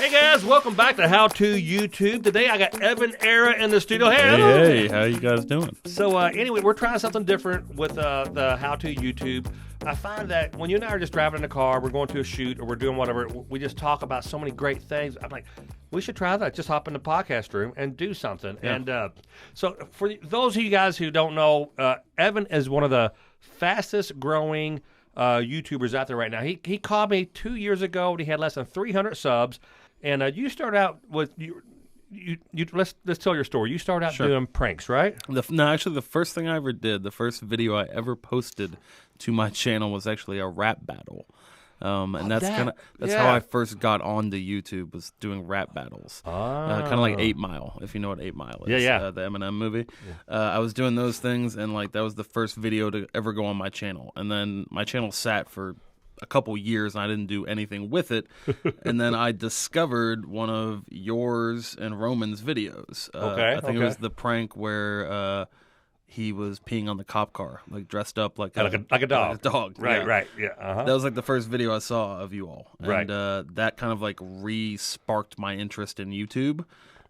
Hey guys, welcome back to How To YouTube. Today I got Evan Era in the studio. Hey, how you guys doing? So anyway, we're trying something different with the How To YouTube. I find that when you and I are just driving in the car, we're going to a shoot or we're doing whatever, we just talk about so many great things. I'm like, we should try that. Just hop in the podcast room and do something. Yeah. And so for those of you guys who don't know, Evan is one of the fastest growing YouTubers out there right now. He called me 2 years ago and he had less than 300 subs. And you started out with let's tell your story. You started out doing pranks, right? No, actually, the first thing I ever did, the first video I ever posted to my channel was actually a rap battle. And that's how I first got onto YouTube, was doing rap battles. Kind of like 8 Mile, if you know what 8 Mile is. Yeah. The Eminem movie. Yeah. I was doing those things, and like that was the first video to ever go on my channel. And then my channel sat for a couple years, and I didn't do anything with it. And then I discovered one of yours and Roman's videos. I think it was the prank where he was peeing on the cop car, like dressed up like a dog. Like a dog. Right. Yeah. That was like the first video I saw of you all. Right. And that kind of like re-sparked my interest in YouTube.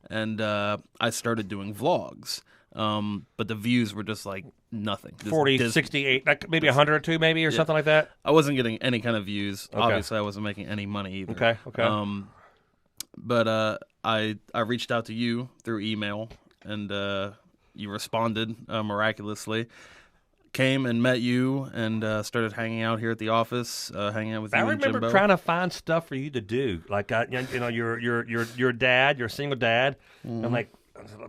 And I started doing vlogs. But the views were just like nothing. 40, 68, like maybe 100 or two maybe or something like that? I wasn't getting any kind of views. Okay. Obviously, I wasn't making any money either. Okay. But I reached out to you through email, and you responded miraculously. Came and met you and started hanging out here at the office, hanging out with you and Jimbo. I remember trying to find stuff for you to do. Like, you're a dad, you're a single dad. Mm-hmm. I'm like,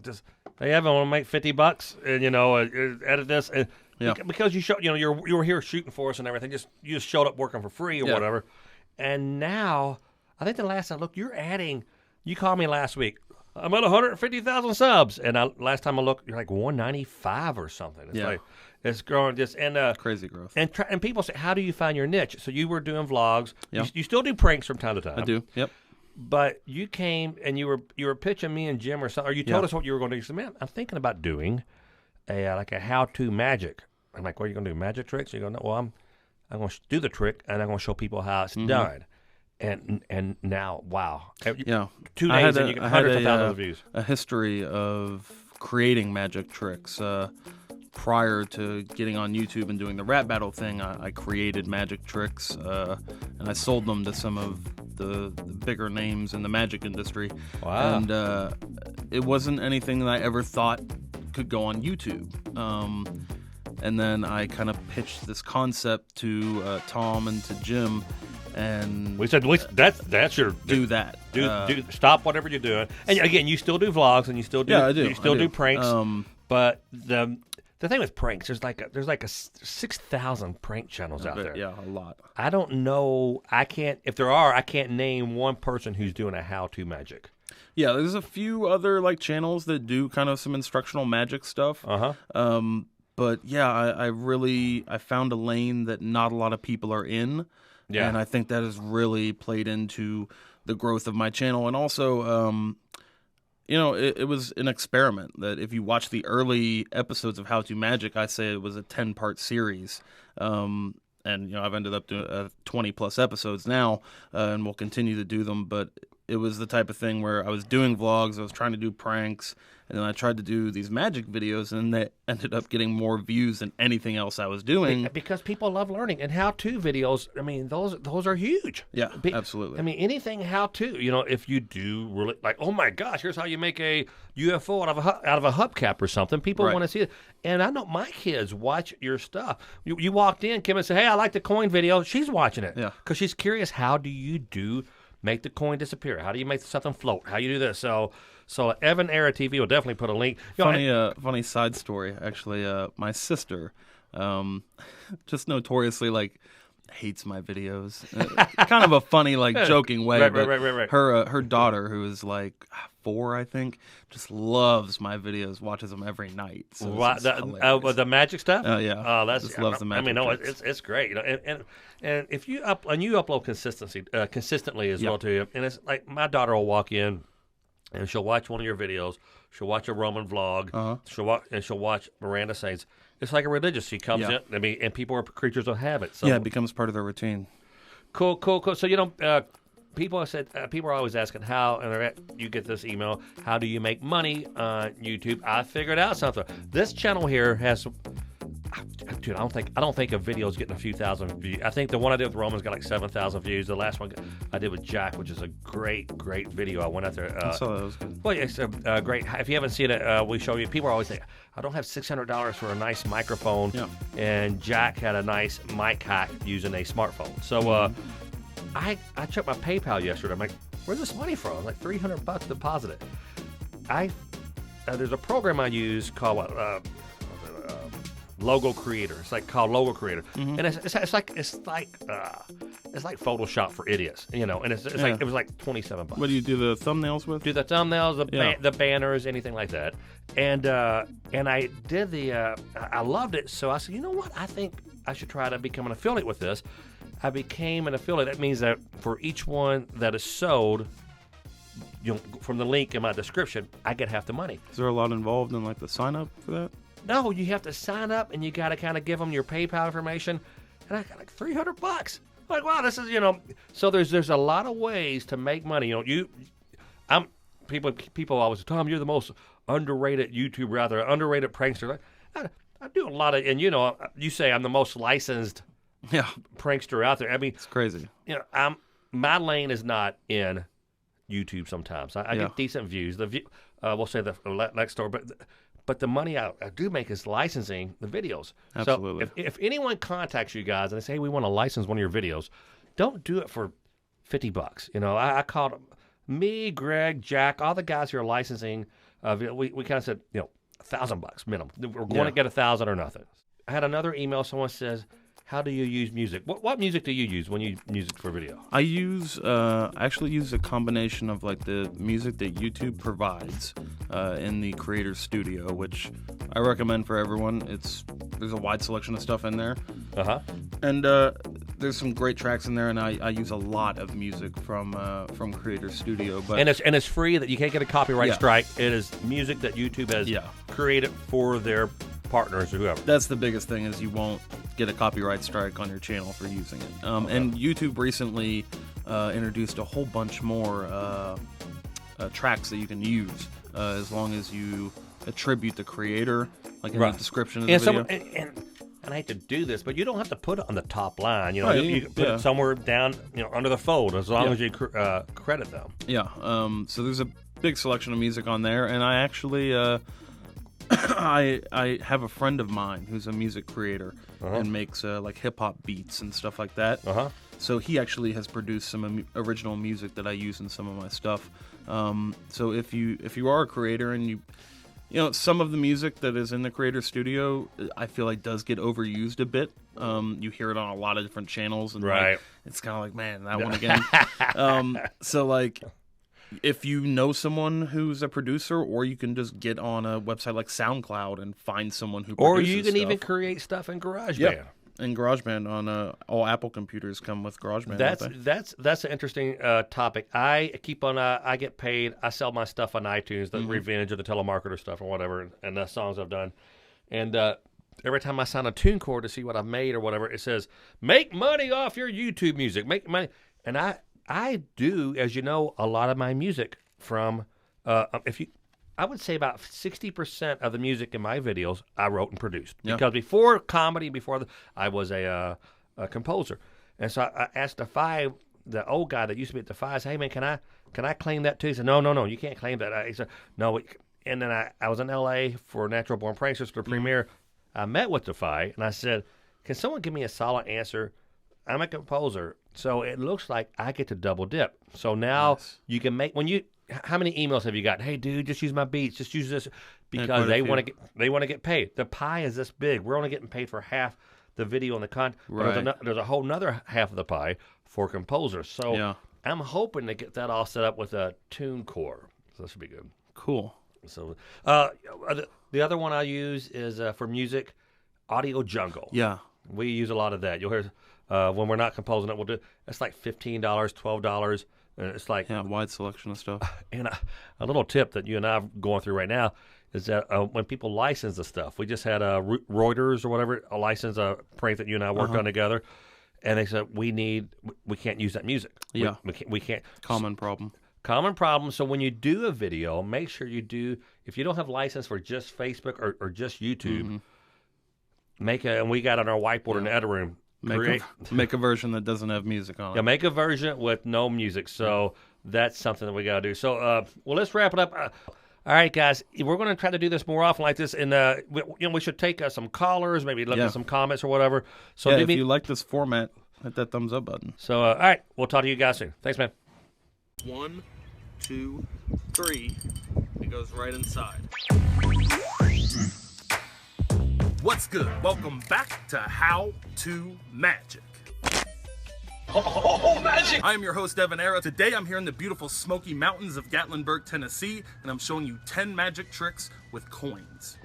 just... Hey, Evan, want to make $50 and edit this, and because you showed, you were here shooting for us and everything. You just showed up working for free or whatever, and now I think the last I looked, you're adding. You called me last week. I'm at 150,000 subs, and last time I looked, you're like 195 or something. It's like it's growing just crazy growth. And people say, how do you find your niche? So you were doing vlogs. Yeah. You still do pranks from time to time. I do. Yep. But you came and you were pitching me and Jim or something, or you told us what you were going to do. You said, man, I'm thinking about doing a how-to magic. I'm like, what are you going to do, magic tricks? You go, no, well, I'm going to do the trick, and I'm going to show people how it's done. And now, wow. 2 days and you get hundreds of thousands of views. A history of creating magic tricks. Prior to getting on YouTube and doing the rap battle thing, I created magic tricks, and I sold them to some of the bigger names in the magic industry. Wow. And it wasn't anything that I ever thought could go on YouTube. And then I kind of pitched this concept to Tom and to Jim, and we said, that's your do that. Do stop whatever you're doing. And again, you still do vlogs and you still do I do. You still do pranks. But the thing with pranks, there's like a 6,000 prank channels out there. Yeah, a lot. I don't know. I can't name one person who's doing a how-to magic. Yeah, there's a few other like channels that do kind of some instructional magic stuff. But yeah, I found a lane that not a lot of people are in. Yeah. And I think that has really played into the growth of my channel. And also, it was an experiment that if you watch the early episodes of How To Magic, I say it was a 10-part series. And, I've ended up doing 20-plus episodes now, and we'll continue to do them. But it was the type of thing where I was doing vlogs, I was trying to do pranks, and then I tried to do these magic videos, and they ended up getting more views than anything else I was doing. Because people love learning, and how-to videos, I mean, those are huge. Yeah, absolutely. I mean, anything how-to, if you do really, like, oh my gosh, here's how you make a UFO out of a hubcap or something, people want to see it. And I know my kids watch your stuff. You walked in, Kim, and said, hey, I like the coin video. She's watching it. Yeah. Because she's curious, how do you make the coin disappear? How do you make something float? How you do this? So Evan Era TV will definitely put a link. Funny side story, actually. My sister, just notoriously hates my videos. Kind of a funny, joking way. Right. Her daughter, who is 4, I think, just loves my videos, watches them every night. So the magic stuff? Yeah. Oh, loves the magic. I mean, it's great. And if you upload consistently as well too. And it's like my daughter will walk in and she'll watch one of your videos. She'll watch a Roman vlog. She'll watch Miranda Saints. It's like a religious. She comes in. I mean, and people are creatures of habit. So it becomes part of their routine. Cool. So people said people are always asking how, and you get this email. How do you make money on YouTube? I figured out something. This channel here has. Dude, I don't think a video is getting a few thousand views. I think the one I did with Roman's got like 7,000 views. The last one I did with Jack, which is a great video. I went out there. I saw that. It was good. Well, yeah, it's great. If you haven't seen it, we show you. People are always saying, I don't have $600 for a nice microphone. Yeah. And Jack had a nice mic hack using a smartphone. So I checked my PayPal yesterday. I'm like, where's this money from? I'm like, $300 deposited. There's a program I use called Logo Creator. It's like called Logo Creator, and it's like Photoshop for idiots, And it's like it was like $27. What do you do the thumbnails with? Do the thumbnails, the banners, anything like that. And I did I loved it. So I said, you know what? I think I should try to become an affiliate with this. I became an affiliate. That means that for each one that is sold, from the link in my description, I get half the money. Is there a lot involved in like the sign up for that? No, you have to sign up and you got to kind of give them your PayPal information. And I got like $300. Like, wow, this is, So there's a lot of ways to make money. People always say, Tom, you're the most underrated YouTuber, underrated prankster. I do a lot of, and you say I'm the most licensed prankster out there. I mean, it's crazy. My lane is not in YouTube. Sometimes I get decent views. We'll say the next door, but the money I do make is licensing the videos. Absolutely. So if anyone contacts you guys and they say, hey, we want to license one of your videos, don't do it for $50. I called me, Greg, Jack, all the guys who are licensing. We kind of said, $1,000 minimum. We're going to get 1,000 or nothing. I had another email. Someone says, how do you use music? What music do you use when you use music for video? I actually use a combination of like the music that YouTube provides in the Creator Studio, which I recommend for everyone. There's a wide selection of stuff in there. And there's some great tracks in there, and I use a lot of music from Creator Studio. But and it's free. That you can't get a copyright strike. It is music that YouTube has created for their partners or whoever. That's the biggest thing, is you won't get a copyright strike on your channel for using it. And YouTube recently introduced a whole bunch more tracks that you can use as long as you attribute the creator, like in the description of the video. And I hate to do this, but you don't have to put it on the top line. You can put it somewhere down, under the fold, as long as you credit them. Yeah. So there's a big selection of music on there, and I actually I have a friend of mine who's a music creator and makes like hip hop beats and stuff like that. So he actually has produced some original music that I use in some of my stuff. So if you are a creator and you some of the music that is in the Creator Studio, I feel like does get overused a bit. You hear it on a lot of different channels, and like, it's kind of like, man, that one again. So like, if you know someone who's a producer, or you can just get on a website like SoundCloud and find someone who produces Or you can stuff. even create stuff in GarageBand. Yeah. And GarageBand on all Apple computers come with GarageBand. That's an interesting topic. I get paid. I sell my stuff on iTunes, the Revenge or the telemarketer stuff or whatever, and the songs I've done. And every time I sign a TuneCore to see what I've made or whatever, it says make money off your YouTube music. Make money, and I do, as you know, a lot of my music from I would say about 60% of the music in my videos I wrote and produced. Because before comedy, I was a composer. And so I asked Defy, the old guy that used to be at Defy, I said, hey, man, can I claim that too? He said, no, you can't claim that. He said, no. And then I was in L.A. for Natural Born Pranksters for the premiere. I met with Defy, and I said, can someone give me a solid answer? I'm a composer, so it looks like I get to double dip. So now you can make, how many emails have you got? Hey, dude, just use my beats. Just use this, because they want to get paid. The pie is this big. We're only getting paid for half the video and the content. Right. There's a whole nother half of the pie for composers. So I'm hoping to get that all set up with a TuneCore. So that should be good. Cool. So the other one I use is for music, Audio Jungle. Yeah. We use a lot of that. You'll hear when we're not composing it, it's like $15, $12. And it's like wide selection of stuff. And a little tip that you and I are going through right now is that when people license the stuff, we just had Reuters or whatever license a prank that you and I worked on together, and they said we can't use that music. Yeah, we can't. Common problem. Common problem. So when you do a video, make sure you do. If you don't have license for just Facebook or just YouTube, and we got on our whiteboard in the other room. Make a version that doesn't have music on it. Yeah, make a version with no music. So that's something that we got to do. So, well, let's wrap it up. All right, guys, we're going to try to do this more often like this, and we should take some callers, maybe look at some comments or whatever. So, if you like this format, hit that thumbs up button. So, all right, we'll talk to you guys soon. Thanks, man. 1, 2, 3. It goes right inside. What's good? Welcome back to How to Magic. Oh, magic! I am your host, Evan Era. Today I'm here in the beautiful Smoky Mountains of Gatlinburg, Tennessee, and I'm showing you 10 magic tricks with coins.